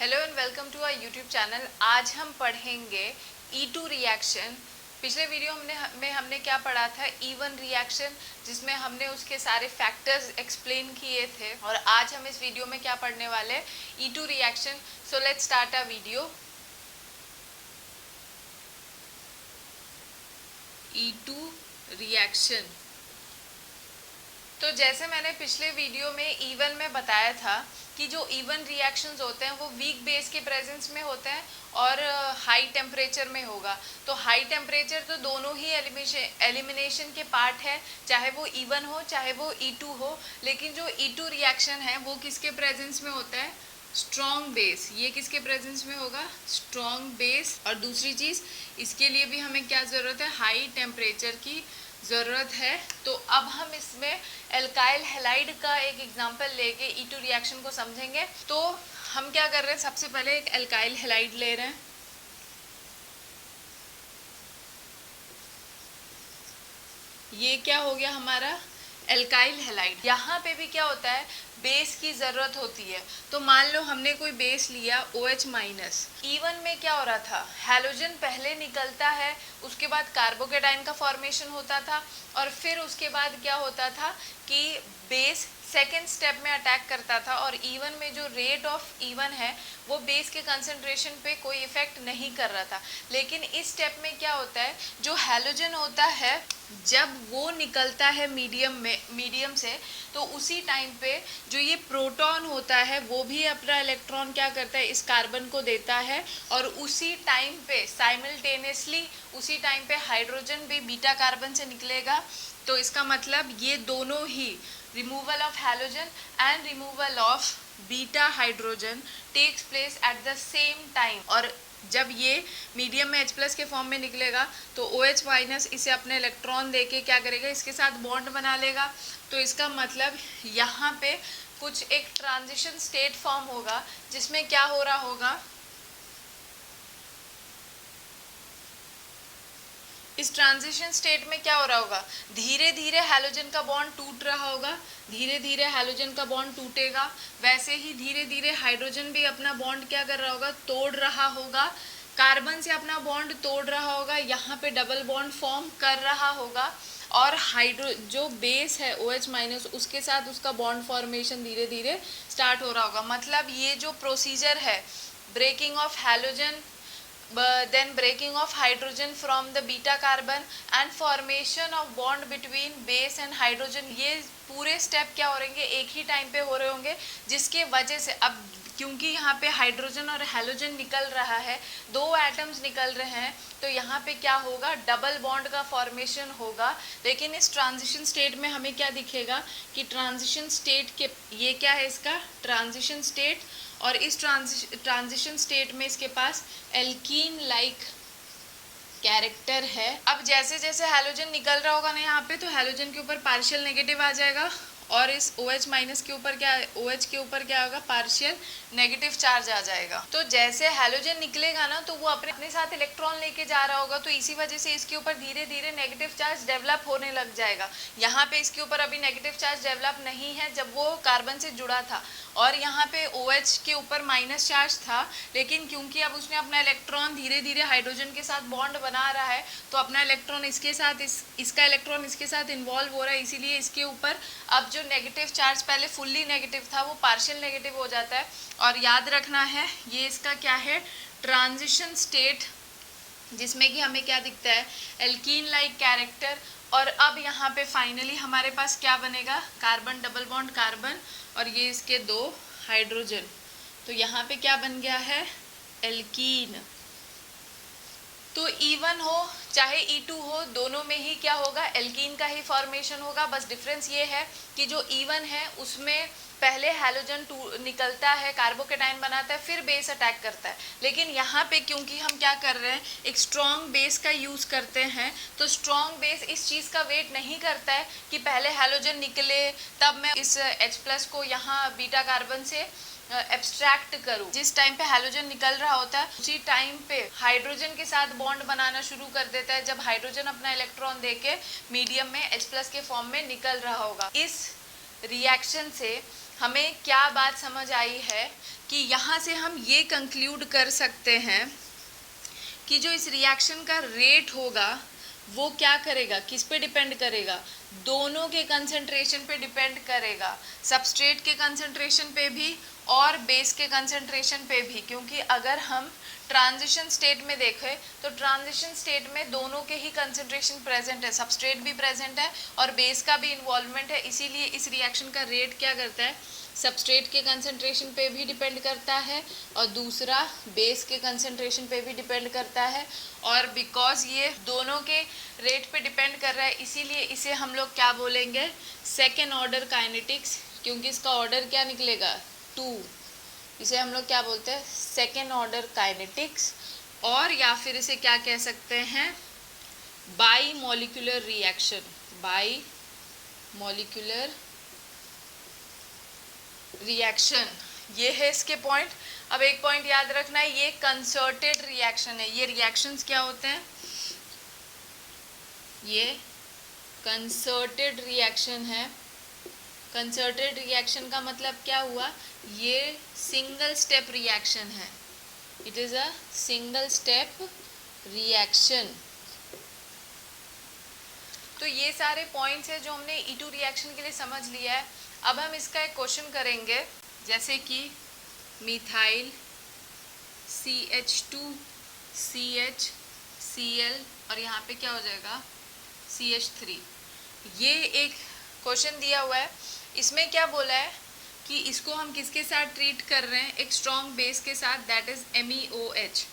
Hello and welcome to our YouTube channel. आज हम पढ़ेंगे E2 रिएक्शन। पिछले वीडियो में हमने क्या पढ़ा था, E1 रिएक्शन, जिसमें हमने उसके सारे फैक्टर्स एक्सप्लेन किए थे। और आज हम इस वीडियो में क्या पढ़ने वाले, E2 reaction. So let's start a video. E2 reaction. तो जैसे मैंने पिछले वीडियो में E1 में बताया था कि जो E1 रिएक्शंस होते हैं वो वीक बेस के प्रेजेंस में होते हैं और हाई टेम्परेचर में होगा। तो हाई टेम्परेचर तो दोनों ही एलिमिनेशन के पार्ट है, चाहे वो E1 हो चाहे वो E2 हो। लेकिन जो E2 रिएक्शन है वो किसके प्रेजेंस में होता है, स्ट्रॉन्ग बेस। ये किसके प्रेजेंस में होगा, स्ट्रॉन्ग बेस। और दूसरी चीज़, इसके लिए भी हमें क्या ज़रूरत है, हाई टेम्परेचर की ज़रूरत है। तो अब हम इसमें एल्काइल हैलाइड का एक एग्जांपल लेके E2 रिएक्शन को समझेंगे। तो हम क्या कर रहे हैं, सबसे पहले एक एल्काइल हैलाइड ले रहे हैं। ये क्या हो गया हमारा, एल्काइल हैलाइड। यहाँ पे भी क्या होता है, बेस की ज़रूरत होती है। तो मान लो हमने कोई बेस लिया OH माइनस। E1 में क्या हो रहा था, हैलोजन पहले निकलता है, उसके बाद कार्बोकेटाइन का फॉर्मेशन होता था, और फिर उसके बाद क्या होता था कि बेस सेकेंड स्टेप में अटैक करता था। और E1 में जो रेट ऑफ E1 है वो बेस के कंसंट्रेशन पे कोई इफेक्ट नहीं कर रहा था। लेकिन इस स्टेप में क्या होता है, जो हैलोजन होता है जब वो निकलता है मीडियम से, तो उसी टाइम पे जो ये प्रोटॉन होता है वो भी अपना इलेक्ट्रॉन क्या करता है, इस कार्बन को देता है। और उसी टाइम पे साइमल्टेनियसली उसी टाइम पे हाइड्रोजन भी बीटा कार्बन से निकलेगा। तो इसका मतलब ये दोनों ही, removal of halogen and removal of beta hydrogen takes place at the same time. और जब ये मीडियम में H+ के फॉर्म में निकलेगा तो OH माइनस इसे अपने इलेक्ट्रॉन देके क्या करेगा, इसके साथ बॉन्ड बना लेगा। तो इसका मतलब यहाँ पे कुछ एक ट्रांजिशन स्टेट फॉर्म होगा, जिसमें क्या हो रहा होगा, इस ट्रांजिशन स्टेट में क्या हो रहा होगा, धीरे धीरे हैलोजन का बॉन्ड टूट रहा होगा। धीरे धीरे हैलोजन का बॉन्ड टूटेगा, वैसे ही धीरे धीरे हाइड्रोजन भी अपना बॉन्ड क्या कर रहा होगा, तोड़ रहा होगा। कार्बन से अपना बॉन्ड तोड़ रहा होगा, यहाँ पे डबल बॉन्ड फॉर्म कर रहा होगा। और जो बेस है OH माइनस, उसके साथ उसका बॉन्ड फॉर्मेशन धीरे धीरे स्टार्ट हो रहा होगा। मतलब ये जो प्रोसीजर है, breaking of halogen, then breaking of hydrogen from the beta carbon and formation of bond between base and hydrogen, ये पूरे स्टेप क्या हो रहेंगे, एक ही टाइम पे हो रहे होंगे। जिसके वजह से अब क्योंकि यहाँ पे हाइड्रोजन और हैलोजन निकल रहा है, दो एटम्स निकल रहे हैं, तो यहाँ पे क्या होगा, डबल बॉन्ड का फॉर्मेशन होगा। लेकिन इस ट्रांजिशन स्टेट में हमें क्या दिखेगा कि ट्रांजिशन स्टेट के, ये क्या है इसका ट्रांजिशन स्टेट, और इस ट्रांजिशन स्टेट में इसके पास एल्कीन लाइक कैरेक्टर है। अब जैसे जैसे हैलोजन निकल रहा होगा ना यहाँ पे, तो हैलोजन के ऊपर पार्शियल नेगेटिव आ जाएगा, और इस OH माइनस के ऊपर क्या, OH के ऊपर क्या होगा, पार्शियल नेगेटिव चार्ज आ जाएगा। तो जैसे हैलोजन निकलेगा ना, तो वो अपने साथ इलेक्ट्रॉन लेके जा रहा होगा, तो इसी वजह से इसके ऊपर धीरे धीरे नेगेटिव चार्ज डेवलप होने लग जाएगा। यहाँ पे इसके ऊपर अभी नेगेटिव चार्ज डेवलप नहीं है, जब वो कार्बन से जुड़ा था। और यहाँ पे OH के ऊपर माइनस चार्ज था, लेकिन क्योंकि अब उसने अपना इलेक्ट्रॉन धीरे धीरे हाइड्रोजन के साथ बॉन्ड बना रहा है, तो अपना इलेक्ट्रॉन इसके साथ, इसका इलेक्ट्रॉन इसके साथ इन्वॉल्व हो रहा है, इसीलिए इसके ऊपर अब जो नेगेटिव चार्ज पहले फुल्ली नेगेटिव था वो पार्शियल नेगेटिव हो जाता है। और याद रखना है, ये इसका क्या है, ट्रांजिशन स्टेट, जिसमें कि हमें क्या दिखता है, एल्कीन लाइक कैरेक्टर। और अब यहाँ पे फाइनली हमारे पास क्या बनेगा, कार्बन डबल बॉन्ड कार्बन, और ये इसके दो हाइड्रोजन। तो यहाँ पे क्या बन गया है, एल्कीन। तो E1 हो चाहे E2 हो, दोनों में ही क्या होगा, एल्कीन का ही फॉर्मेशन होगा। बस डिफरेंस ये है कि जो E1 है उसमें पहले हैलोजन निकलता है, कार्बोकेटाइन बनाता है, फिर बेस अटैक करता है। लेकिन यहाँ पे क्योंकि हम क्या कर रहे हैं, एक स्ट्रॉन्ग बेस का यूज़ करते हैं, तो स्ट्रॉन्ग बेस इस चीज़ का वेट नहीं करता है कि पहले हैलोजन निकले तब मैं इस H+ को यहाँ बीटा कार्बन से एब्स्ट्रैक्ट करूँ। जिस टाइम पे हैलोजन निकल रहा होता है उसी टाइम पे हाइड्रोजन के साथ बॉन्ड बनाना शुरू कर देता है, जब हाइड्रोजन अपना इलेक्ट्रॉन देके मीडियम में H+ के फॉर्म में निकल रहा होगा। इस रिएक्शन से हमें क्या बात समझ आई है कि यहाँ से हम ये कंक्लूड कर सकते हैं कि जो इस रिएक्शन का रेट होगा वो क्या करेगा, किस पे डिपेंड करेगा, दोनों के कंसंट्रेशन पे डिपेंड करेगा, सबस्ट्रेट के कंसंट्रेशन पे भी और बेस के कंसंट्रेशन पे भी। क्योंकि अगर हम ट्रांजिशन स्टेट में देखें तो ट्रांजिशन स्टेट में दोनों के ही कंसंट्रेशन प्रेजेंट है, सबस्ट्रेट भी प्रेजेंट है और बेस का भी इन्वॉल्वमेंट है। इसीलिए इस रिएक्शन का रेट क्या करता है, सबस्ट्रेट के कंसंट्रेशन पे भी डिपेंड करता है और दूसरा बेस के कंसंट्रेशन पे भी डिपेंड करता है। और बिकॉज ये दोनों के रेट पे डिपेंड कर रहा है इसीलिए इसे हम लोग क्या बोलेंगे, सेकेंड ऑर्डर काइनेटिक्स। क्योंकि इसका ऑर्डर क्या निकलेगा, 2, इसे हम लोग क्या बोलते हैं, सेकेंड ऑर्डर काइनेटिक्स। और या फिर इसे क्या कह सकते हैं, by molecular reaction, by molecular reaction. ये है इसके पॉइंट। अब एक पॉइंट याद रखना है, ये कंसर्टेड रिएक्शन है। ये रिएक्शंस क्या होते हैं, ये कंसर्टेड रिएक्शन है। कंसर्टेड रिएक्शन का मतलब क्या हुआ, ये सिंगल स्टेप रिएक्शन है, it is a single step reaction. तो ये सारे पॉइंट्स है जो हमने E2 रिएक्शन के लिए समझ लिया है। अब हम इसका एक क्वेश्चन करेंगे, जैसे कि मिथाइल CH2 CHCl और यहाँ पे क्या हो जाएगा CH3। ये एक क्वेश्चन दिया हुआ है, इसमें क्या बोला है कि इसको हम किसके साथ ट्रीट कर रहे हैं, एक स्ट्रॉन्ग बेस के साथ, दैट इज MEOH।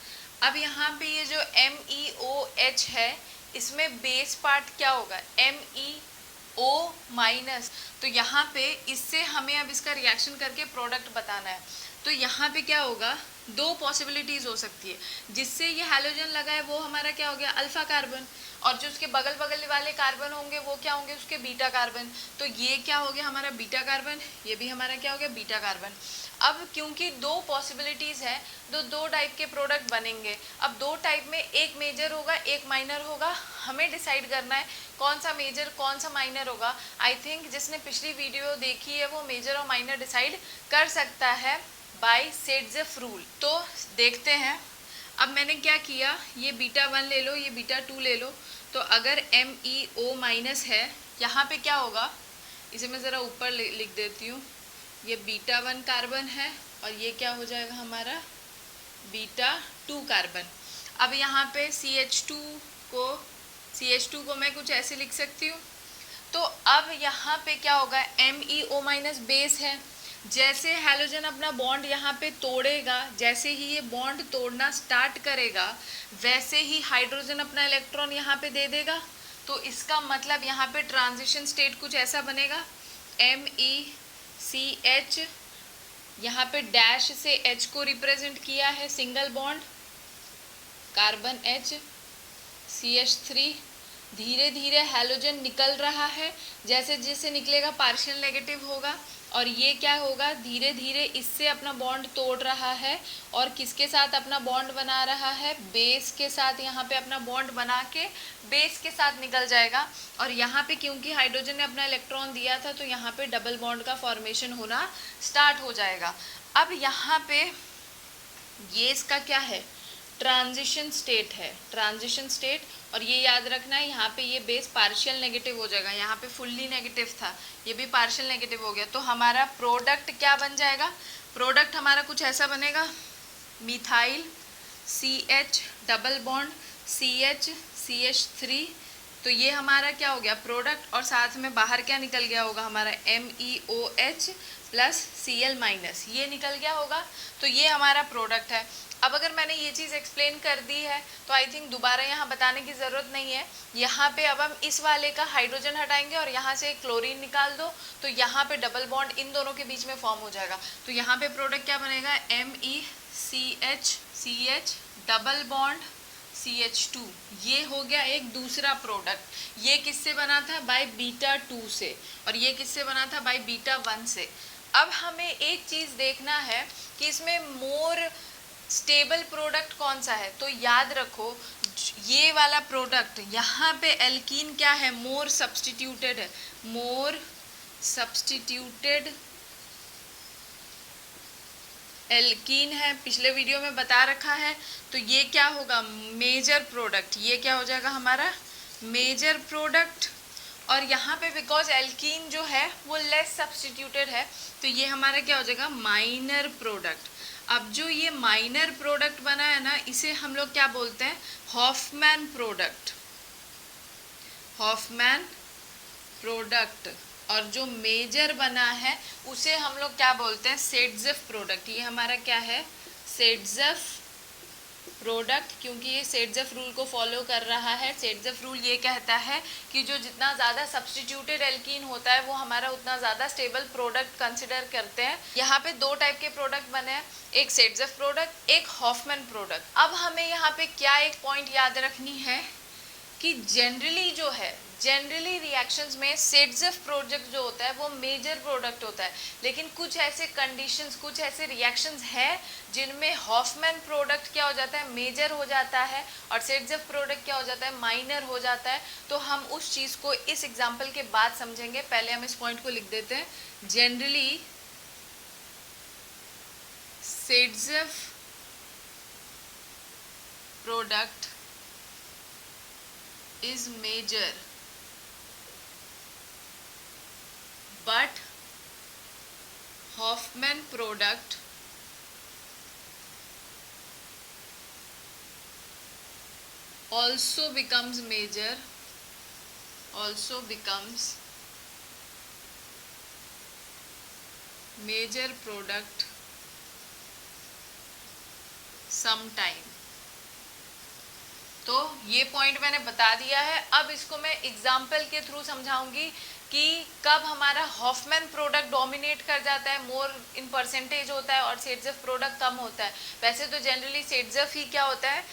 अब यहाँ पे ये जो MEOH है इसमें बेस पार्ट क्या होगा, MEO माइनस। तो यहाँ पे इससे हमें अब इसका रिएक्शन करके प्रोडक्ट बताना है। तो यहाँ पे क्या होगा, दो पॉसिबिलिटीज हो सकती है। जिससे ये हैलोजन लगा है वो हमारा क्या हो गया, अल्फा कार्बन, और जो उसके बगल बगल वाले कार्बन होंगे वो क्या होंगे, उसके बीटा कार्बन। तो ये क्या हो गया हमारा बीटा कार्बन, ये भी हमारा क्या हो गया बीटा कार्बन। अब क्योंकि दो पॉसिबिलिटीज़ है तो दो टाइप के प्रोडक्ट बनेंगे। अब दो टाइप में एक मेजर होगा एक माइनर होगा, हमें डिसाइड करना है कौन सा मेजर कौन सा माइनर होगा। आई थिंक जिसने पिछली वीडियो देखी है वो मेजर और माइनर डिसाइड कर सकता है बाय सेट्ज़ेफ रूल। तो देखते हैं। अब मैंने क्या किया, ये बीटा 1 ले लो, ये बीटा 2 ले लो। तो अगर MEO माइनस है, यहाँ पे क्या होगा, इसे मैं ज़रा ऊपर लिख देती हूँ। ये बीटा 1 कार्बन है और ये क्या हो जाएगा हमारा बीटा 2 कार्बन। अब यहाँ पे CH2 को मैं कुछ ऐसे लिख सकती हूँ। तो अब यहाँ पे क्या होगा, MEO माइनस बेस है। जैसे हैलोजन अपना बॉन्ड यहाँ पे तोड़ेगा, जैसे ही ये बॉन्ड तोड़ना स्टार्ट करेगा वैसे ही हाइड्रोजन अपना इलेक्ट्रॉन यहाँ पे दे देगा। तो इसका मतलब यहाँ पे ट्रांजिशन स्टेट कुछ ऐसा बनेगा, MECH, यहाँ पे डैश से H को रिप्रेजेंट किया है, single bond, carbon H, CH3। धीरे धीरे हैलोजन निकल रहा है, जैसे जैसे निकलेगा पार्शियल नेगेटिव होगा और ये क्या होगा, धीरे धीरे इससे अपना बॉन्ड तोड़ रहा है और किसके साथ अपना बॉन्ड बना रहा है, बेस के साथ। यहाँ पे अपना बॉन्ड बना के बेस के साथ निकल जाएगा। और यहाँ पे क्योंकि हाइड्रोजन ने अपना इलेक्ट्रॉन दिया था तो यहाँ पे डबल बॉन्ड का फॉर्मेशन होना स्टार्ट हो जाएगा। अब यहाँ पे ये इसका क्या है, ट्रांजिशन स्टेट है, ट्रांजिशन स्टेट। और ये याद रखना है यहाँ पे ये बेस पार्शियल नेगेटिव हो जाएगा, यहाँ पे फुल्ली नेगेटिव था, ये भी पार्शियल नेगेटिव हो गया। तो हमारा प्रोडक्ट क्या बन जाएगा, प्रोडक्ट हमारा कुछ ऐसा बनेगा, methyl CH double bond CH CH3। तो ये हमारा क्या हो गया प्रोडक्ट, और साथ में बाहर क्या निकल गया होगा हमारा MEOH प्लस Cl माइनस, ये निकल गया होगा। तो ये हमारा प्रोडक्ट है। अब अगर मैंने ये चीज़ एक्सप्लेन कर दी है तो आई थिंक दोबारा यहाँ बताने की ज़रूरत नहीं है। यहाँ पे अब हम इस वाले का हाइड्रोजन हटाएंगे और यहाँ से क्लोरीन निकाल दो तो यहाँ पे डबल बॉन्ड इन दोनों के बीच में फॉर्म हो जाएगा। तो यहाँ पे प्रोडक्ट क्या बनेगा, MECH CH double bond CH2। ये हो गया एक दूसरा प्रोडक्ट। ये किससे बना था, बाय बीटा 2 से, और ये किससे बना था, बाय बीटा 1 से। अब हमें एक चीज़ देखना है कि इसमें मोर स्टेबल प्रोडक्ट कौन सा है। तो याद रखो ये वाला प्रोडक्ट यहाँ पे एल्कीन क्या है, मोर सब्स्टिट्यूटेड है, मोर सब्स्टिट्यूटेड एल्कीन है, पिछले वीडियो में बता रखा है। तो ये क्या होगा, मेजर प्रोडक्ट, ये क्या हो जाएगा हमारा मेजर प्रोडक्ट। और यहाँ पे बिकॉज एल्कीन जो है वो लेस सब्स्टिट्यूटेड है, तो ये हमारा क्या हो जाएगा माइनर प्रोडक्ट। अब जो ये माइनर प्रोडक्ट बना है ना, इसे हम लोग क्या बोलते हैं, हॉफमैन प्रोडक्ट, हॉफमैन प्रोडक्ट। और जो मेजर बना है उसे हम लोग क्या बोलते हैं, सेडजेफ प्रोडक्ट। ये हमारा क्या है, सेडजेफ प्रोडक्ट, क्योंकि ये सेडजेफ रूल को फॉलो कर रहा है। सेडजेफ रूल ये कहता है कि जो जितना ज़्यादा सब्स्टिट्यूटेड एल्कीन होता है वो हमारा उतना ज़्यादा स्टेबल प्रोडक्ट कंसिडर करते हैं। यहाँ पे दो टाइप के प्रोडक्ट बने हैं, एक सेडजेफ प्रोडक्ट, एक हॉफमैन प्रोडक्ट। अब हमें यहाँ पे क्या एक पॉइंट याद रखनी है कि जनरली रिएक्शंस में सेडजेफ प्रोडक्ट जो होता है वो मेजर प्रोडक्ट होता है, लेकिन कुछ ऐसे कंडीशंस, कुछ ऐसे रिएक्शंस हैं जिनमें हॉफमैन प्रोडक्ट क्या हो जाता है, मेजर हो जाता है, और सेडजेफ प्रोडक्ट क्या हो जाता है, माइनर हो जाता है। तो हम उस चीज़ को इस एग्जाम्पल के बाद समझेंगे। पहले हम इस पॉइंट को लिख देते हैं, generally सेडजेफ product is major but Hofmann product also becomes major, also becomes major product sometime। तो ये पॉइंट मैंने बता दिया है। अब इसको मैं एग्जाम्पल के थ्रू समझाऊंगी कि कब हमारा हॉफमैन प्रोडक्ट डोमिनेट कर जाता है, मोर इन परसेंटेज होता है, और सेडजेफ प्रोडक्ट कम होता है। वैसे तो जनरली सेडजेफ ही क्या होता है,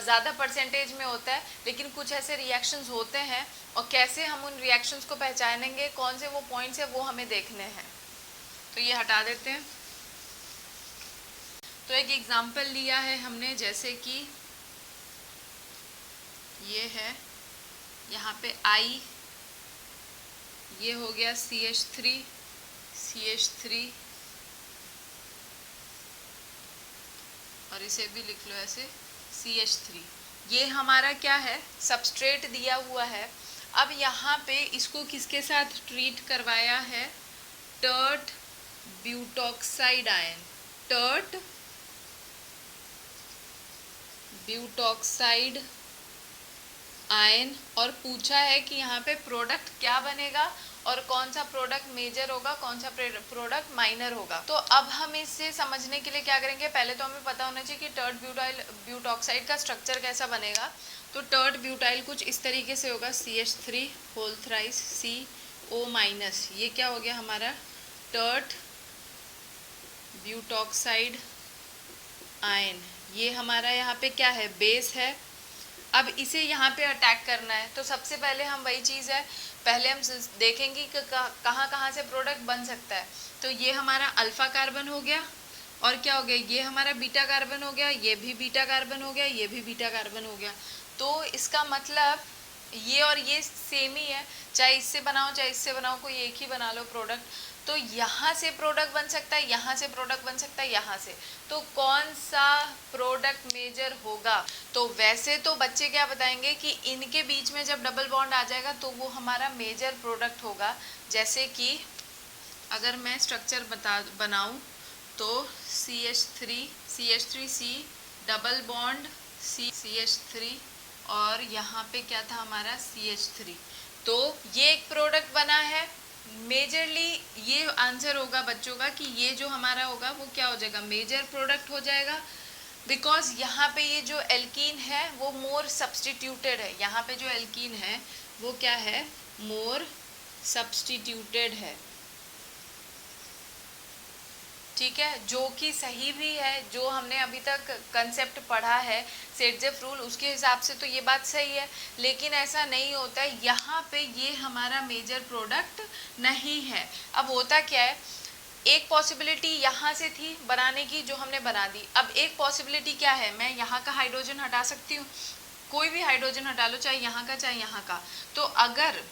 ज़्यादा परसेंटेज में होता है, लेकिन कुछ ऐसे रिएक्शंस होते हैं, और कैसे हम उन रिएक्शंस को पहचानेंगे, कौन से वो पॉइंट्स है वो हमें देखने हैं। तो ये हटा देते हैं। तो एक एग्जाम्पल लिया है हमने, जैसे कि ये है यहाँ पे I, ये हो गया CH3, और इसे भी लिख लो ऐसे CH3। ये हमारा क्या है, सबस्ट्रेट दिया हुआ है। अब यहाँ पे इसको किसके साथ ट्रीट करवाया है, tert butoxide ion, tert butoxide ion, और पूछा है कि यहाँ पे प्रोडक्ट क्या बनेगा और कौन सा प्रोडक्ट मेजर होगा, कौन सा प्रोडक्ट माइनर होगा। तो अब हम इसे समझने के लिए क्या करेंगे, पहले तो हमें पता होना चाहिए कि टर्ट ब्यूटॉक्साइड का स्ट्रक्चर कैसा बनेगा। तो टर्ट ब्यूटाइल कुछ इस तरीके से होगा, CH3 होल थ्राइस CO-, ये क्या हो गया हमारा टर्ट ब्यूटॉक्साइड आयन। ये हमारा यहाँ पे क्या है, बेस है। अब इसे यहाँ पे अटैक करना है, तो सबसे पहले हम वही चीज़ है, पहले हम देखेंगे कि कहाँ कहाँ से प्रोडक्ट बन सकता है। तो ये हमारा अल्फा कार्बन हो गया, और क्या हो गया, ये हमारा बीटा कार्बन हो गया, ये भी बीटा कार्बन हो गया, ये भी बीटा कार्बन हो गया। तो इसका मतलब ये और ये सेम ही है, चाहे इससे बनाओ चाहे इससे बनाओ, कोई एक ही बना लो प्रोडक्ट। तो यहाँ से प्रोडक्ट बन सकता है, यहाँ से प्रोडक्ट बन सकता है, यहाँ से। तो कौन सा प्रोडक्ट मेजर होगा, तो वैसे तो बच्चे क्या बताएंगे कि इनके बीच में जब डबल बॉन्ड आ जाएगा तो वो हमारा मेजर प्रोडक्ट होगा। जैसे कि अगर मैं स्ट्रक्चर बनाऊँ तो CH3C डबल बॉन्ड CH3, और यहाँ पे क्या था हमारा CH3। तो ये एक प्रोडक्ट बना है। मेजरली ये आंसर होगा बच्चों का कि ये जो हमारा होगा वो क्या हो जाएगा, मेजर प्रोडक्ट हो जाएगा। बिकॉज यहाँ पे ये जो एल्कीन है वो मोर सब्स्टिट्यूटेड है, यहाँ पे जो एल्कीन है वो क्या है, मोर सब्स्टिट्यूटेड है। ठीक है, जो कि सही भी है, जो हमने अभी तक कंसेप्ट पढ़ा है सेडजेफ रूल, उसके हिसाब से तो ये बात सही है। लेकिन ऐसा नहीं होता है, यहाँ पे ये हमारा मेजर प्रोडक्ट नहीं है। अब होता क्या है, एक पॉसिबिलिटी यहाँ से थी बनाने की जो हमने बना दी। अब एक पॉसिबिलिटी क्या है, मैं यहाँ का हाइड्रोजन हटा सकती हूँ, कोई भी हाइड्रोजन हटा लो, चाहे यहाँ का चाहे यहाँ का। तो अगर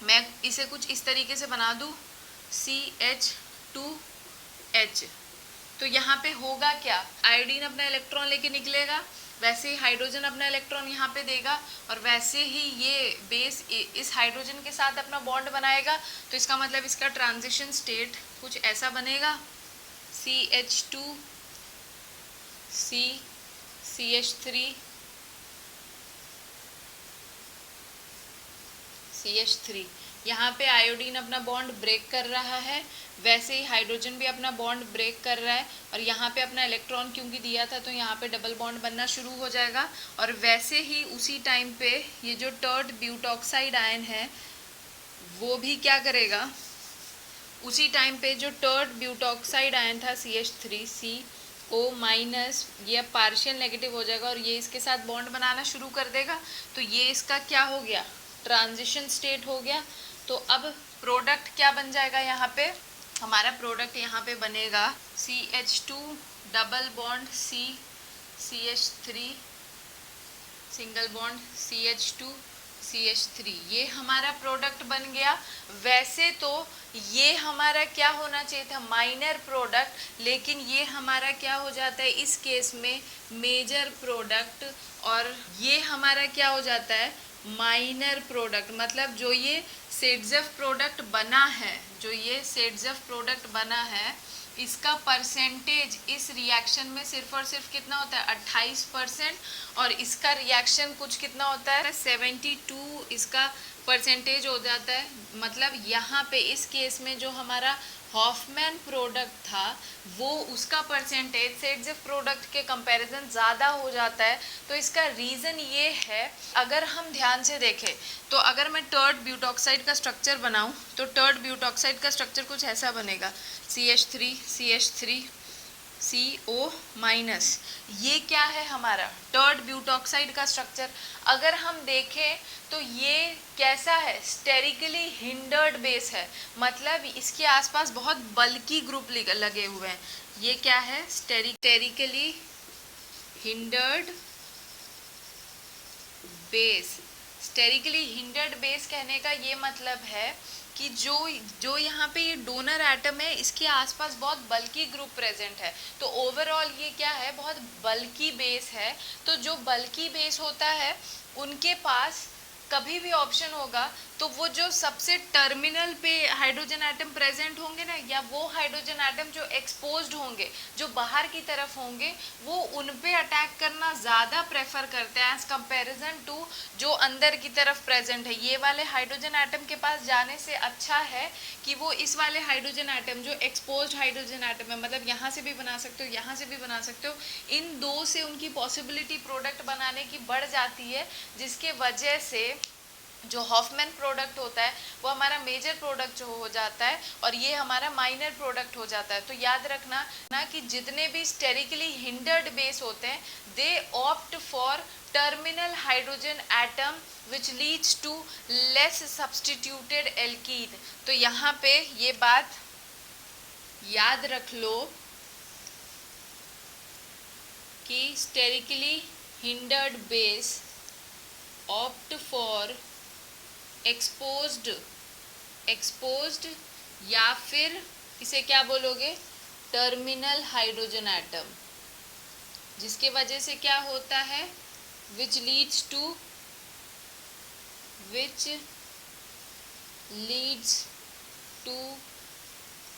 मैं इसे कुछ इस तरीके से बना दूँ CH2H, तो यहाँ पे होगा क्या, आयोडीन अपना इलेक्ट्रॉन लेके निकलेगा, वैसे ही हाइड्रोजन अपना इलेक्ट्रॉन यहाँ पे देगा, और वैसे ही ये बेस इस हाइड्रोजन के साथ अपना बॉन्ड बनाएगा। तो इसका मतलब इसका ट्रांजिशन स्टेट कुछ ऐसा बनेगा, CH2 CH3 CH3। यहाँ पे आयोडीन अपना बॉन्ड ब्रेक कर रहा है, वैसे ही हाइड्रोजन भी अपना बॉन्ड ब्रेक कर रहा है, और यहाँ पे अपना इलेक्ट्रॉन क्योंकि दिया था तो यहाँ पे डबल बॉन्ड बनना शुरू हो जाएगा। और वैसे ही उसी टाइम पे ये जो टर्ड ब्यूटॉक्साइड आयन है वो भी क्या करेगा, उसी टाइम पे जो टर्ड ब्यूटॉक्साइड आयन था CH3CO-, ये पार्शियल नेगेटिव हो जाएगा और ये इसके साथ बॉन्ड बनाना शुरू कर देगा। तो ये इसका क्या हो गया, ट्रांजिशन स्टेट हो गया। तो अब प्रोडक्ट क्या बन जाएगा, यहाँ पे हमारा प्रोडक्ट यहाँ पे बनेगा CH2 double bond CH3 single bond CH2 CH3, ये हमारा प्रोडक्ट बन गया। वैसे तो ये हमारा क्या होना चाहिए था, माइनर प्रोडक्ट, लेकिन ये हमारा क्या हो जाता है इस केस में मेजर प्रोडक्ट, और ये हमारा क्या हो जाता है माइनर प्रोडक्ट। मतलब जो ये सेड्जेफ प्रोडक्ट बना है, जो ये सेड्जेफ प्रोडक्ट बना है, इसका परसेंटेज इस रिएक्शन में सिर्फ और सिर्फ कितना होता है 28%, और इसका रिएक्शन कुछ कितना होता है 72 इसका परसेंटेज हो जाता है। मतलब यहाँ पे इस केस में जो हमारा हॉफमैन प्रोडक्ट था वो उसका परसेंटेज सेड्जेफ प्रोडक्ट के कंपैरिजन ज़्यादा हो जाता है। तो इसका रीज़न ये है, अगर हम ध्यान से देखें तो अगर मैं टर्ड ब्यूटॉक्साइड का स्ट्रक्चर बनाऊं तो टर्ड ब्यूटॉक्साइड का स्ट्रक्चर कुछ ऐसा बनेगा, CH3 CH3 CO-। ये क्या है हमारा टर्ड ब्यूटॉक्साइड का स्ट्रक्चर। अगर हम देखें तो ये कैसा है, स्टेरिकली हिंडर्ड बेस है, मतलब इसके आसपास बहुत बल्की ग्रुप लगे हुए हैं। ये क्या है, sterically hindered base. Sterically hindered base कहने का ये मतलब है कि जो यहाँ पे ये डोनर एटम है इसके आसपास बहुत बल्की ग्रुप प्रेजेंट है। तो ओवरऑल ये क्या है, बहुत बल्की बेस है। तो जो बल्की बेस होता है उनके पास कभी भी ऑप्शन होगा तो वो जो सबसे टर्मिनल पे हाइड्रोजन एटम प्रेजेंट होंगे ना, या वो हाइड्रोजन एटम जो एक्सपोज्ड होंगे, जो बाहर की तरफ होंगे, वो उन पे अटैक करना ज़्यादा प्रेफर करते हैं एज कंपैरिजन टू जो अंदर की तरफ प्रेजेंट है। ये वाले हाइड्रोजन एटम के पास जाने से अच्छा है कि वो इस वाले हाइड्रोजन एटम जो एक्सपोज्ड हाइड्रोजन एटम है, मतलब यहाँ से भी बना सकते हो, यहाँ से भी बना सकते हो, इन दो से उनकी पॉसिबिलिटी प्रोडक्ट बनाने की बढ़ जाती है, जिसके वजह से जो हॉफमैन प्रोडक्ट होता है वो हमारा मेजर प्रोडक्ट जो हो जाता है और ये हमारा माइनर प्रोडक्ट हो जाता है। तो याद रखना ना कि जितने भी स्टेरिकली हिंडर्ड बेस होते हैं they opt for terminal hydrogen atom which leads to less substituted alkene. तो यहाँ पे ये बात याद रख लो कि sterically hindered base opt for exposed या फिर इसे क्या बोलोगे टर्मिनल हाइड्रोजन एटम, जिसके वजह से क्या होता है which leads to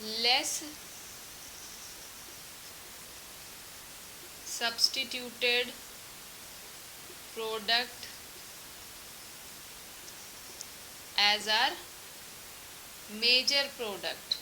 less substituted product as our major product।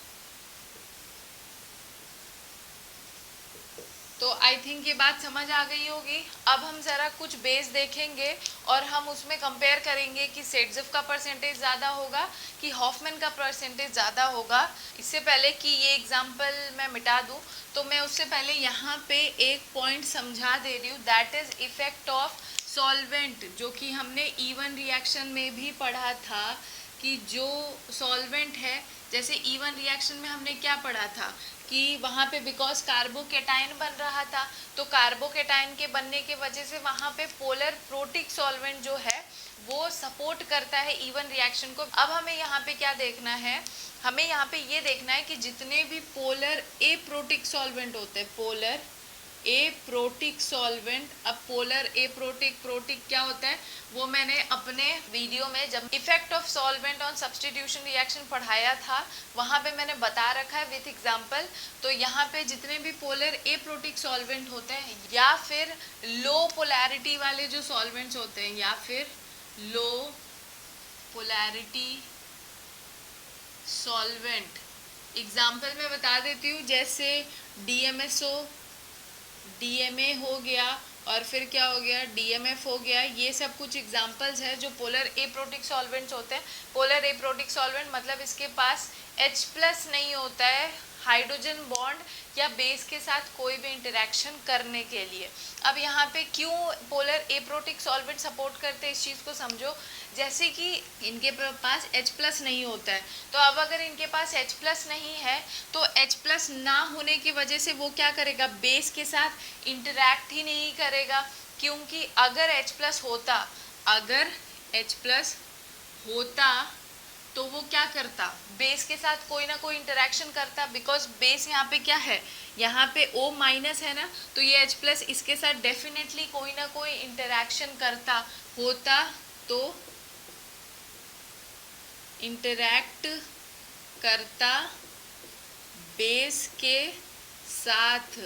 तो आई थिंक ये बात समझ आ गई होगी। अब हम ज़रा कुछ बेस देखेंगे और हम उसमें कंपेयर करेंगे कि सेड्जेफ का परसेंटेज ज़्यादा होगा कि हॉफमैन का परसेंटेज ज़्यादा होगा। इससे पहले कि ये एग्जाम्पल मैं मिटा दूँ तो मैं उससे पहले यहाँ पे एक पॉइंट समझा दे रही हूँ, that is effect of solvent, जो कि हमने E1 रिएक्शन में भी पढ़ा था कि जो सॉल्वेंट है, जैसे E1 रिएक्शन में हमने क्या पढ़ा था कि वहाँ पे बिकॉज कार्बोकेटाइन बन रहा था, तो कार्बोकेटाइन के बनने के वजह से वहाँ पे पोलर प्रोटिक सॉल्वेंट जो है वो सपोर्ट करता है इवन रिएक्शन को। अब हमें यहाँ पे क्या देखना है, हमें यहाँ पे ये देखना है कि जितने भी पोलर एप्रोटिक सॉल्वेंट होते हैं, पोलर एप्रोटिक सॉल्वेंट, अब पोलर एप्रोटिक प्रोटिक क्या होता है वो मैंने अपने वीडियो में जब effect of solvent on substitution reaction पढ़ाया था वहां पे मैंने बता रखा है विथ एग्जांपल। तो यहाँ पे जितने भी पोलर एप्रोटिक सॉल्वेंट होते हैं या फिर लो पोलैरिटी वाले जो सॉल्वेंट्स होते हैं या फिर लो पोलैरिटी सॉल्वेंट, एग्जाम्पल मैं बता देती हूँ, जैसे DMSO, DMA हो गया और फिर क्या हो गया DMF हो गया, ये सब कुछ एग्जाम्पल्स है जो पोलर एप्रोटिक सॉल्वेंट्स होते हैं। पोलर एप्रोटिक सॉल्वेंट मतलब इसके पास H+ नहीं होता है हाइड्रोजन बॉन्ड या बेस के साथ कोई भी इंटरेक्शन करने के लिए। अब यहाँ पे क्यों पोलर एप्रोटिक सॉल्वेंट सपोर्ट करते हैं इस चीज़ को समझो। जैसे कि इनके पास H+ नहीं होता है, तो अब अगर इनके पास H+ नहीं है तो H+ ना होने की वजह से वो क्या करेगा, बेस के साथ इंटरैक्ट ही नहीं करेगा। क्योंकि अगर H+ होता, अगर H+ होता तो वो क्या करता, बेस के साथ कोई ना कोई इंटरेक्शन करता। बिकॉज बेस यहाँ पे क्या है, यहाँ पे O- है ना, तो ये H+ इसके साथ डेफिनेटली कोई ना कोई इंटरेक्शन करता होता, तो इंटरैक्ट करता बेस के साथ।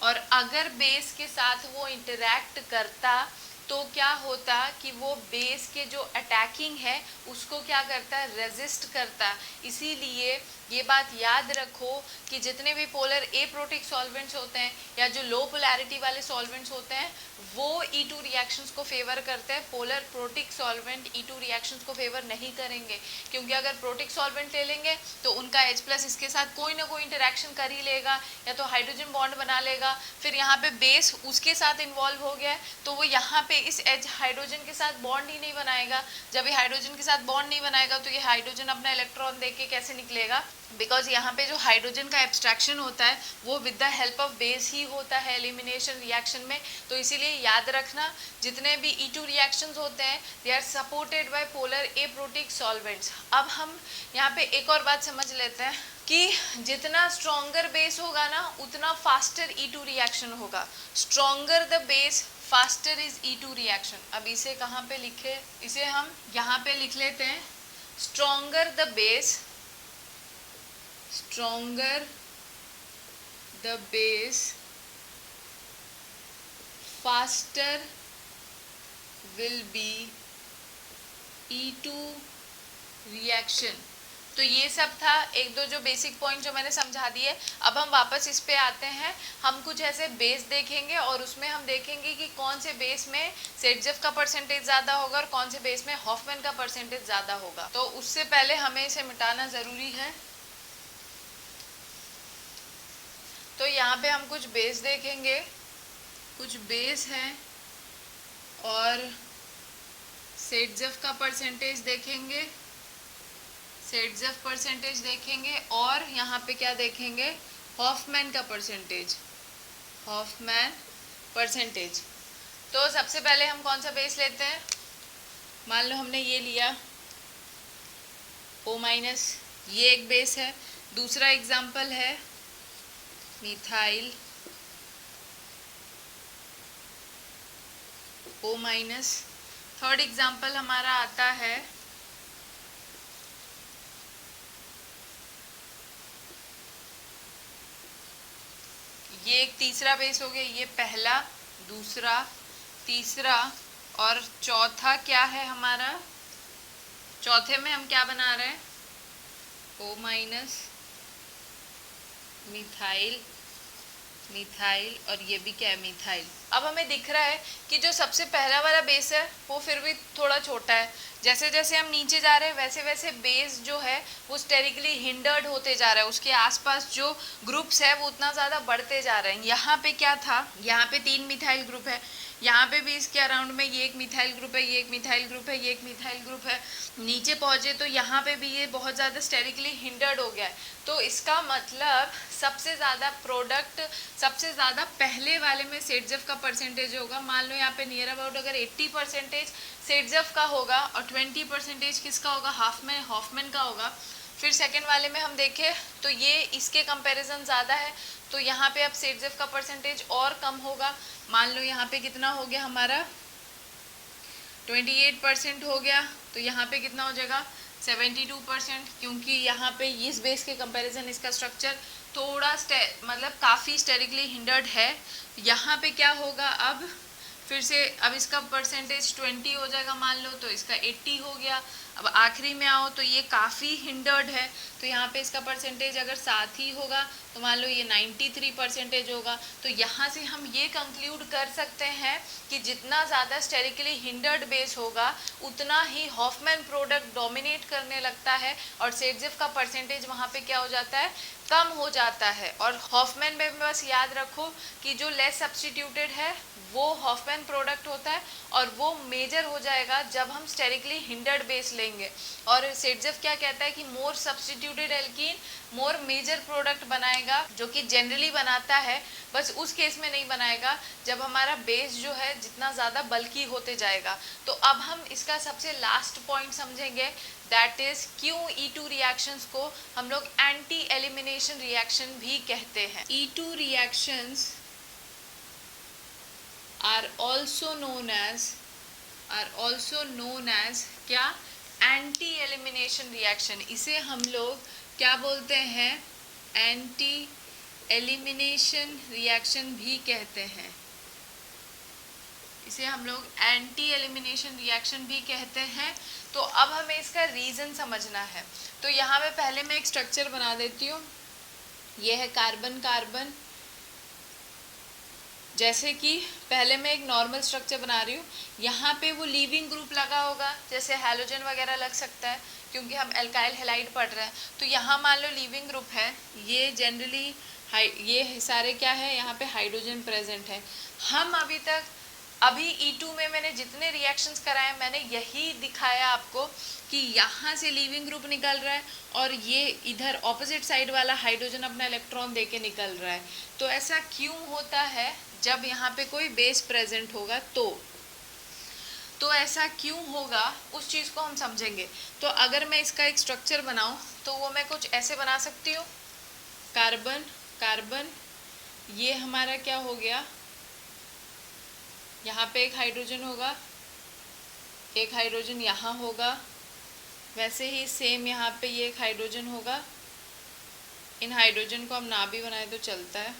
और अगर बेस के साथ वो इंटरैक्ट करता तो क्या होता कि वो बेस के जो अटैकिंग है उसको क्या करता, रेजिस्ट करता। इसीलिए ये बात याद रखो कि जितने भी पोलर एप्रोटिक सॉल्वेंट्स होते हैं या जो लो पोलैरिटी वाले सॉल्वेंट्स होते हैं वो E2 रिएक्शंस को फेवर करते हैं। Polar protic solvent E2 reactions को फेवर नहीं करेंगे, क्योंकि अगर प्रोटिक सॉल्वेंट ले लेंगे तो उनका H+ इसके साथ कोई ना कोई इंटरेक्शन कर ही लेगा, या तो हाइड्रोजन बॉन्ड बना लेगा, फिर यहाँ पे बेस उसके साथ इन्वॉल्व हो गया है तो वो यहाँ पे इस हाइड्रोजन के साथ बॉन्ड ही नहीं बनाएगा। जब ये हाइड्रोजन के साथ बॉन्ड नहीं बनाएगा तो ये हाइड्रोजन अपना इलेक्ट्रॉन देके कैसे निकलेगा, बिकॉज यहाँ पे जो हाइड्रोजन का एब्स्ट्रैक्शन होता है वो with the help of base ही होता है एलिमिनेशन रिएक्शन में। तो इसीलिए याद रखना जितने भी E2 रिएक्शंस होते हैं they are supported by polar aprotic solvents. अब हम यहाँ पे एक और बात समझ लेते हैं कि जितना स्ट्रॉन्गर बेस होगा ना उतना फास्टर E2 रिएक्शन होगा। Stronger the base faster is E2 reaction. अब इसे कहाँ पे लिखे, इसे हम यहाँ पे लिख लेते हैं, stronger the base, stronger the base faster will be E2 reaction। तो ये सब था एक दो जो बेसिक पॉइंट जो मैंने समझा दिए। अब हम वापस इस पे आते हैं, हम कुछ ऐसे बेस देखेंगे और उसमें हम देखेंगे कि कौन से बेस में सेटजेफ का परसेंटेज ज़्यादा होगा और कौन से बेस में हॉफमैन का परसेंटेज ज़्यादा होगा। तो उससे पहले हमें इसे मिटाना ज़रूरी है। तो यहाँ पे हम कुछ बेस देखेंगे, कुछ बेस हैं और सेटजेफ का परसेंटेज देखेंगे, सेटजेफ परसेंटेज देखेंगे और यहाँ पे क्या देखेंगे, हॉफमैन का परसेंटेज, हॉफमैन परसेंटेज। तो सबसे पहले हम कौन सा बेस लेते हैं, मान लो हमने ये लिया O-, ये एक बेस है। दूसरा एग्जाम्पल है मिथाइल O-। थर्ड एग्जाम्पल हमारा आता है ये एक तीसरा बेस हो गया, ये पहला, दूसरा, तीसरा और चौथा क्या है हमारा, चौथे में हम क्या बना रहे हैं, O-, मिथाइल, मिथाइल और ये भी क्या है, मिथाइल। अब हमें दिख रहा है कि जो सबसे पहला वाला बेस है वो फिर भी थोड़ा छोटा है। जैसे जैसे हम नीचे जा रहे हैं वैसे वैसे बेस जो है वो स्टेरिकली हिंडर्ड होते जा रहा है, उसके आसपास जो ग्रुप्स है वो उतना ज़्यादा बढ़ते जा रहे हैं। यहाँ पे क्या था, यहाँ पे 3 मिथाइल ग्रुप है, यहाँ पे भी इसके अराउंड में ये एक मिथाइल ग्रुप है, ये एक मिथाइल ग्रुप है, ये एक मिथाइल ग्रुप है। नीचे पहुंचे तो यहाँ पे भी ये बहुत ज़्यादा स्टेरिकली हिंडर्ड हो गया है। तो इसका मतलब सबसे ज़्यादा प्रोडक्ट, सबसे ज़्यादा पहले वाले में सेटजेफ का परसेंटेज होगा। मान लो यहाँ पे नियर अबाउट अगर 80% सेटजेफ का होगा और 20% किसका होगा, हॉफमैन का होगा। फिर सेकेंड वाले में हम देखें तो ये इसके कंपैरिजन ज़्यादा है, तो यहाँ पे अब सेटजेफ का परसेंटेज और कम होगा। मान लो यहाँ पे कितना हो गया हमारा 28% हो गया, तो यहाँ पे कितना हो जाएगा 72%, क्योंकि यहाँ पे इस बेस के कंपैरिजन इसका स्ट्रक्चर थोड़ा मतलब काफ़ी स्टेरिकली हिंडर्ड है। यहाँ पे क्या होगा अब फिर से, अब इसका परसेंटेज 20 हो जाएगा मान लो, तो इसका 80 हो गया। अब आखिरी में आओ तो ये काफ़ी हिंडर्ड है, तो यहाँ पे इसका परसेंटेज अगर 7 ही होगा तो मान लो ये 93% होगा। तो यहाँ से हम ये कंक्लूड कर सकते हैं कि जितना ज़्यादा स्टेरिकली हिंडर्ड बेस होगा उतना ही हॉफमैन प्रोडक्ट डोमिनेट करने लगता है और सेटजेफ का परसेंटेज वहाँ पे क्या हो जाता है, कम हो जाता है। और हॉफमैन में बस याद रखो कि जो लेस सब्स्टिट्यूटेड है वो हॉफमैन प्रोडक्ट होता है और वो मेजर हो जाएगा जब हम स्टेरिकली हिंडर्ड बेस लेंगे। और सेटजेफ क्या कहता है कि मोर सब्स्टिट्यूटेड एल्कीन मोर मेजर प्रोडक्ट बनाएगा, जो कि जनरली बनाता है, बस उस केस में नहीं बनाएगा जब हमारा बेस जो है जितना ज़्यादा बल्की होते जाएगा। तो अब हम इसका सबसे लास्ट पॉइंट समझेंगे, दैट इज Q-E2 रिएक्शंस को हम लोग एंटी एलिमिनेशन रिएक्शन भी कहते हैं। E2 reactions are also known as क्या, एंटी एलिमिनेशन रिएक्शन। इसे हम लोग क्या बोलते हैं, एंटी एलिमिनेशन रिएक्शन भी कहते हैं। इसे हम लोग एंटी एलिमिनेशन रिएक्शन भी कहते हैं। तो अब हमें इसका रीज़न समझना है। तो यहाँ पे पहले मैं एक स्ट्रक्चर बना देती हूँ। यह है कार्बन कार्बन, जैसे कि पहले मैं एक नॉर्मल स्ट्रक्चर बना रही हूँ, यहाँ पे वो लीविंग ग्रुप लगा होगा, जैसे हैलोजन वगैरह लग सकता है क्योंकि हम एल्काइल हैलाइड पढ़ रहे हैं। तो यहाँ मान लो लीविंग ग्रुप है, ये जनरली ये सारे क्या है, यहाँ पे हाइड्रोजन प्रेजेंट है। हम अभी E2 में मैंने जितने रिएक्शंस कराए मैंने यही दिखाया आपको कि यहाँ से लीविंग ग्रुप निकल रहा है और ये इधर ऑपोजिट साइड वाला हाइड्रोजन अपना इलेक्ट्रॉन देके निकल रहा है। तो ऐसा क्यों होता है, जब यहाँ पे कोई बेस प्रेजेंट होगा तो ऐसा क्यों होगा उस चीज़ को हम समझेंगे। तो अगर मैं इसका एक स्ट्रक्चर बनाऊं तो वो मैं कुछ ऐसे बना सकती हूँ, कार्बन कार्बन, ये हमारा क्या हो गया, यहाँ पे एक हाइड्रोजन होगा, एक हाइड्रोजन यहाँ होगा, वैसे ही सेम यहाँ पे ये एक हाइड्रोजन होगा। इन हाइड्रोजन को हम ना भी बनाए तो चलता है।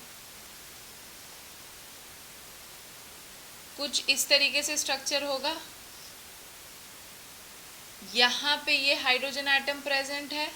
कुछ इस तरीके से स्ट्रक्चर होगा, यहाँ पे ये हाइड्रोजन एटम प्रेजेंट है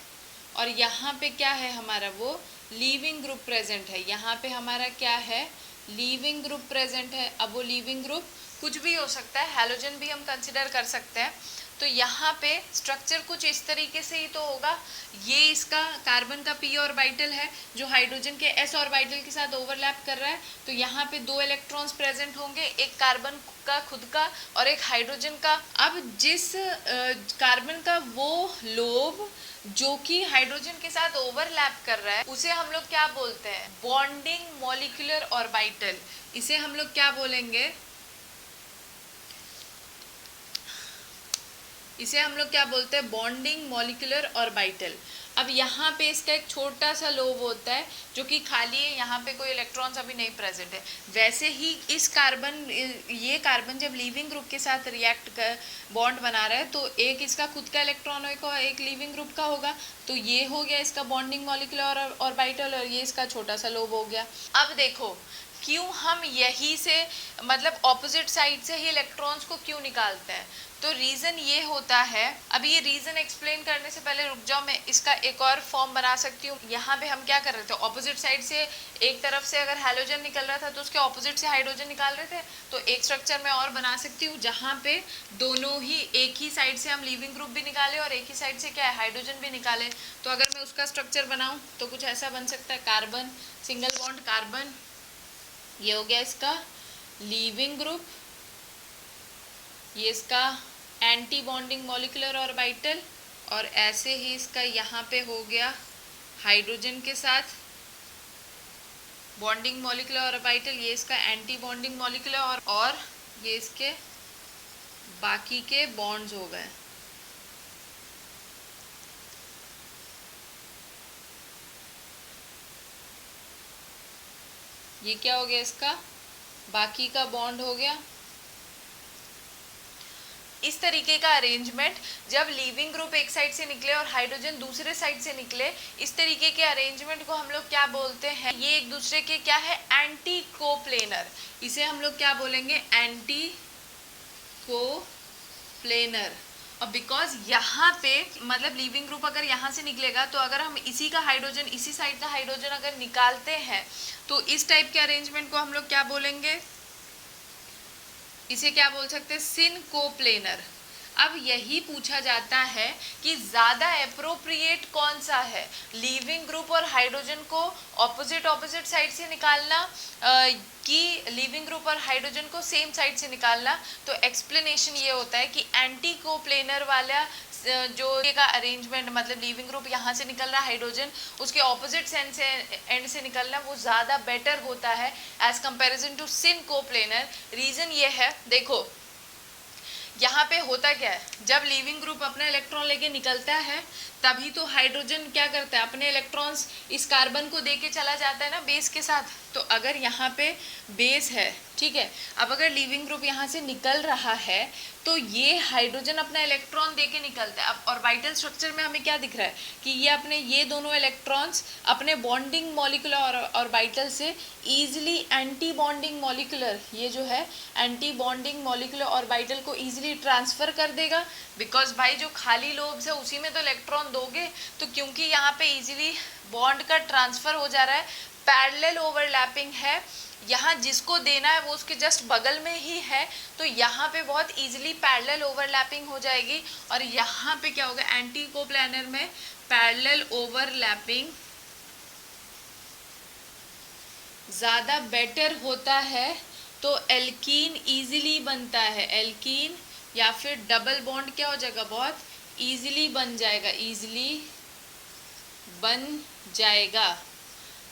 और यहाँ पे क्या है हमारा, वो लीविंग ग्रुप प्रेजेंट है। यहाँ पे हमारा क्या है, लीविंग ग्रुप प्रेजेंट है। अब वो लीविंग ग्रुप कुछ भी हो सकता है, हैलोजन भी हम कंसिडर कर सकते हैं। तो यहाँ पे स्ट्रक्चर कुछ इस तरीके से ही तो होगा। ये इसका कार्बन का p ऑर्बिटल है जो हाइड्रोजन के s ऑर्बिटल के साथ ओवरलैप कर रहा है। तो यहाँ पे 2 इलेक्ट्रॉन्स प्रेजेंट होंगे, एक कार्बन का खुद का और एक हाइड्रोजन का। अब जिस कार्बन का वो लोब जो कि हाइड्रोजन के साथ ओवरलैप कर रहा है उसे हम लोग क्या बोलते हैं, बॉन्डिंग मॉलिक्यूलर ऑर्बिटल। इसे हम लोग क्या बोलेंगे, इसे हम लोग क्या बोलते हैं, बॉन्डिंग मॉलिक्यूलर ऑर्बिटल। अब यहाँ पे इसका एक छोटा सा लोब होता है जो कि खाली है, यहाँ पे कोई इलेक्ट्रॉन्स अभी नहीं प्रेजेंट है। वैसे ही इस ये कार्बन जब लीविंग ग्रुप के साथ रिएक्ट कर बॉन्ड बना रहा है तो एक इसका खुद का इलेक्ट्रॉन होगा, एक लीविंग ग्रुप का होगा। तो ये हो गया इसका बॉन्डिंग मॉलिक्यूलर ऑर्बिटल और ये इसका छोटा सा लोब हो गया। अब देखो क्यों हम यही से मतलब ऑपोजिट साइड से ही इलेक्ट्रॉन्स को क्यों निकालते हैं। तो रीज़न ये होता है, अभी ये रीज़न एक्सप्लेन करने से पहले रुक जाओ, मैं इसका एक और फॉर्म बना सकती हूँ। यहाँ पे हम क्या कर रहे थे, ऑपोजिट साइड से एक तरफ से अगर हैलोजन निकल रहा था तो उसके ऑपोजिट से हाइड्रोजन निकाल रहे थे। तो एक स्ट्रक्चर मैं और बना सकती हूँ जहाँ पे दोनों ही एक ही साइड से हम लीविंग ग्रुप भी निकाले और एक ही साइड से क्या है, हाइड्रोजन भी निकाले। तो अगर मैं उसका स्ट्रक्चर बनाऊँ तो कुछ ऐसा बन सकता है, कार्बन सिंगल बॉन्ड कार्बन, ये हो गया इसका लीविंग ग्रुप, ये इसका एंटी बॉन्डिंग मॉलिक्यूलर ऑर्बिटल, और ऐसे ही इसका यहाँ पे हो गया हाइड्रोजन के साथ बॉन्डिंग मॉलिक्यूलर ऑर्बिटल, ये इसका एंटी बॉन्डिंग मॉलिक्यूलर, और ये इसके बाकी के बॉन्ड्स हो गए। ये क्या हो गया, इसका बाकी का बॉन्ड हो गया। इस तरीके का अरेंजमेंट जब लीविंग ग्रुप एक साइड से निकले और हाइड्रोजन दूसरे साइड से निकले, इस तरीके के अरेंजमेंट को हम लोग क्या बोलते हैं, ये एक दूसरे के क्या है, एंटी कोप्लेनर। इसे हम लोग क्या बोलेंगे, एंटी कोप्लेनर। और बिकॉज यहाँ पे मतलब लीविंग ग्रुप अगर यहाँ से निकलेगा तो अगर हम इसी का हाइड्रोजन, इसी साइड का हाइड्रोजन अगर निकालते हैं तो इस टाइप के अरेंजमेंट को हम लोग क्या बोलेंगे, इसे क्या बोल सकते हैं, सिनकोप्लेनर। अब यही पूछा जाता है कि ज़्यादा एप्रोप्रिएट कौन सा है, लीविंग ग्रुप और हाइड्रोजन को ऑपोजिट साइड से निकालना कि लीविंग ग्रुप और हाइड्रोजन को सेम साइड से निकालना। तो एक्सप्लेनेशन ये होता है कि एंटी कोप्लेनर वाला जो का अरेंजमेंट, मतलब लीविंग ग्रुप यहाँ से निकल रहा है, हाइड्रोजन उसके ऑपोजिट एंड से निकलना, वो ज़्यादा बेटर होता है एज कंपैरिजन टू सिनकोप्लेनर। रीज़न ये है, देखो यहाँ पे होता क्या है, जब लीविंग ग्रुप अपना इलेक्ट्रॉन लेके निकलता है तभी तो हाइड्रोजन क्या करता है, अपने इलेक्ट्रॉन्स इस कार्बन को देके चला जाता है ना बेस के साथ। तो अगर यहाँ पे बेस है, ठीक है, अब अगर लीविंग ग्रुप यहाँ से निकल रहा है तो ये हाइड्रोजन अपना इलेक्ट्रॉन देके निकलता है। अब ऑर्बिटल स्ट्रक्चर में हमें क्या दिख रहा है कि ये दोनों इलेक्ट्रॉन्स अपने बॉन्डिंग मॉलिक्यूलर ऑर्बिटल से ईजिली एंटी बॉन्डिंग मॉलिक्यूलर, ये जो है एंटी बॉन्डिंग मॉलिक्यूलर ऑर्बिटल को ईजिली ट्रांसफर कर देगा। बिकॉज भाई जो खाली लोब्स है उसी में तो इलेक्ट्रॉन दोगे, तो क्योंकि यहाँ पे इजीली बॉन्ड का ट्रांसफर हो जा रहा है, पैरेलल ओवरलैपिंग है, यहाँ जिसको देना है वो उसके जस्ट बगल में ही है, तो यहाँ पे बहुत इजीली पैरेलल ओवरलैपिंग हो जाएगी। और यहाँ पे क्या होगा, एंटी कोप्लेनर में पैरेलल ओवरलैपिंग ज़्यादा बेटर होता है, तो एल्कीन इजीली बनता है, एल्कीन या फिर डबल बॉन्ड क्या हो जाएगा, बहुत इजीली बन जाएगा, इजीली बन जाएगा।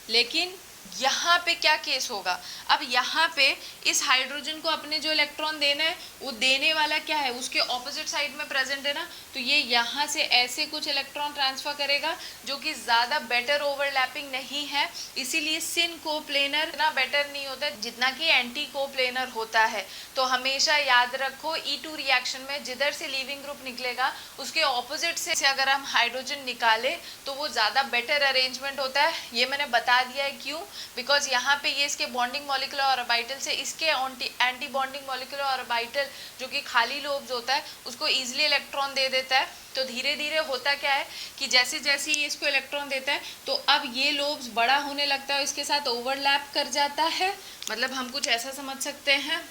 लेकिन यहाँ पे क्या केस होगा, अब यहाँ पे इस हाइड्रोजन को अपने जो इलेक्ट्रॉन देना है वो देने वाला क्या है, उसके ऑपोजिट साइड में प्रेजेंट है ना, तो ये यहाँ से ऐसे कुछ इलेक्ट्रॉन ट्रांसफर करेगा जो कि ज़्यादा बेटर ओवरलैपिंग नहीं है। इसीलिए सिनकोप्लेनर इतना बेटर नहीं होता जितना कि एंटी कोप्लेनर होता है। तो हमेशा याद रखो E2 रिएक्शन में जिधर से लीविंग ग्रुप निकलेगा उसके ऑपोजिट से अगर हम हाइड्रोजन निकाले तो वो ज़्यादा बेटर अरेंजमेंट होता है। ये मैंने बता दिया है क्यों, बिकॉज यहाँ पे ये इसके बॉन्डिंग मॉलिक्यूलर ऑर्बिटल से इसके एंटी बॉन्डिंग मॉलिक्यूलर ऑर्बिटल जो कि खाली लोब्स होता है उसको ईजिली इलेक्ट्रॉन दे देता है। तो धीरे धीरे होता क्या है कि जैसे जैसे ये इसको इलेक्ट्रॉन देता है तो अब ये लोब्स बड़ा होने लगता है और इसके साथ ओवरलैप कर जाता है। मतलब हम कुछ ऐसा समझ सकते हैं,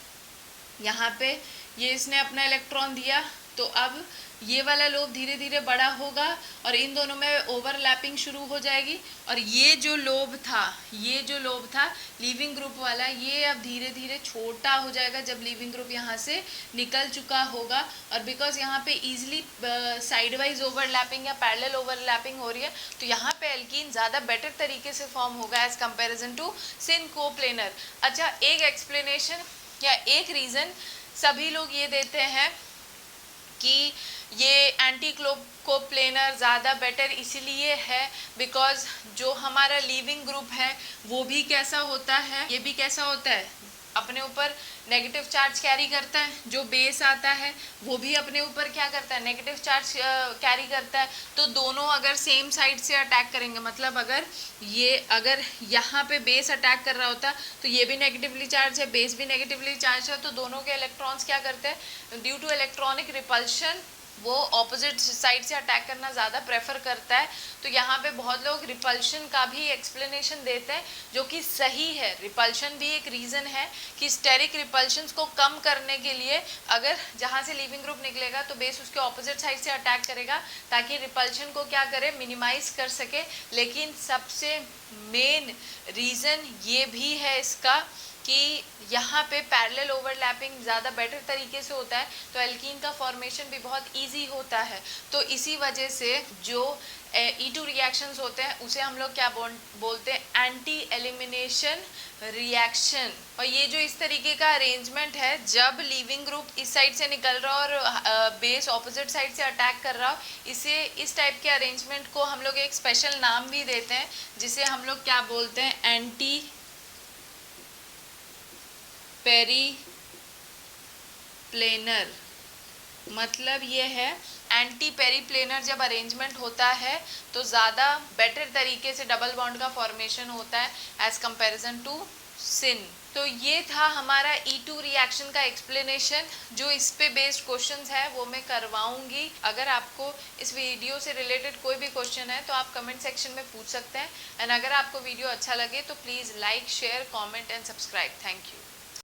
यहाँ पे ये इसने अपना इलेक्ट्रॉन दिया तो अब ये वाला लोब धीरे धीरे बड़ा होगा और इन दोनों में ओवरलैपिंग शुरू हो जाएगी। और ये जो लोब था लीविंग ग्रुप वाला, ये अब धीरे धीरे छोटा हो जाएगा जब लीविंग ग्रुप यहाँ से निकल चुका होगा। और बिकॉज यहाँ पे इजीली साइड वाइज ओवरलैपिंग या पैरेलल ओवरलैपिंग हो रही है तो यहाँ पे एल्कीन ज़्यादा बेटर तरीके से फॉर्म होगा एज कंपेरिजन टू सिनकोप्लेनर। अच्छा, एक एक्सप्लेनेशन या एक रीज़न सभी लोग ये देते हैं कि ये एंटी कोप्लेनर ज़्यादा बेटर इसलिए है बिकॉज जो हमारा लीविंग ग्रुप है वो भी कैसा होता है, ये भी कैसा होता है, अपने ऊपर नेगेटिव चार्ज कैरी करता है। जो बेस आता है वो भी अपने ऊपर क्या करता है, नेगेटिव चार्ज कैरी करता है। तो दोनों अगर सेम साइड से अटैक करेंगे, मतलब अगर यहाँ पे बेस अटैक कर रहा होता तो ये भी नेगेटिवली चार्ज है, बेस भी नेगेटिवली चार्ज है, तो दोनों के इलेक्ट्रॉन्स क्या करते हैं, ड्यू टू इलेक्ट्रॉनिक रिपल्शन वो ऑपोजिट साइड से अटैक करना ज़्यादा प्रेफर करता है। तो यहाँ पे बहुत लोग रिपल्शन का भी एक्सप्लेनेशन देते हैं जो कि सही है। रिपल्शन भी एक रीज़न है कि स्टेरिक रिपल्शंस को कम करने के लिए अगर जहाँ से लीविंग ग्रुप निकलेगा तो बेस उसके ऑपोजिट साइड से अटैक करेगा ताकि रिपल्शन को क्या करे, मिनिमाइज कर सके। लेकिन सबसे मेन रीज़न ये भी है इसका कि यहाँ पे पैरेलल ओवरलैपिंग ज़्यादा बेटर तरीके से होता है, तो एल्कीन का फॉर्मेशन भी बहुत इजी होता है। तो इसी वजह से जो E2 रिएक्शंस होते हैं उसे हम लोग क्या बोलते हैं, एंटी एलिमिनेशन रिएक्शन। और ये जो इस तरीके का अरेंजमेंट है, जब लीविंग ग्रुप इस साइड से निकल रहा हो और बेस ऑपोजिट साइड से अटैक कर रहा हो, इसे इस टाइप के अरेंजमेंट को हम लोग एक स्पेशल नाम भी देते हैं, जिसे हम लोग क्या बोलते हैं, एंटी पेरीप्लेनर। मतलब ये है, एंटी पेरीप्लेनर जब अरेंजमेंट होता है तो ज़्यादा बेटर तरीके से डबल बॉन्ड का फॉर्मेशन होता है एज कंपैरिजन टू सिन। तो ये था हमारा E2 रिएक्शन का एक्सप्लेनेशन। जो इस पे बेस्ड क्वेश्चंस है वो मैं करवाऊंगी। अगर आपको इस वीडियो से रिलेटेड कोई भी क्वेश्चन है तो आप कमेंट सेक्शन में पूछ सकते हैं। एंड अगर आपको वीडियो अच्छा लगे तो please like, share, comment and subscribe. Thank you.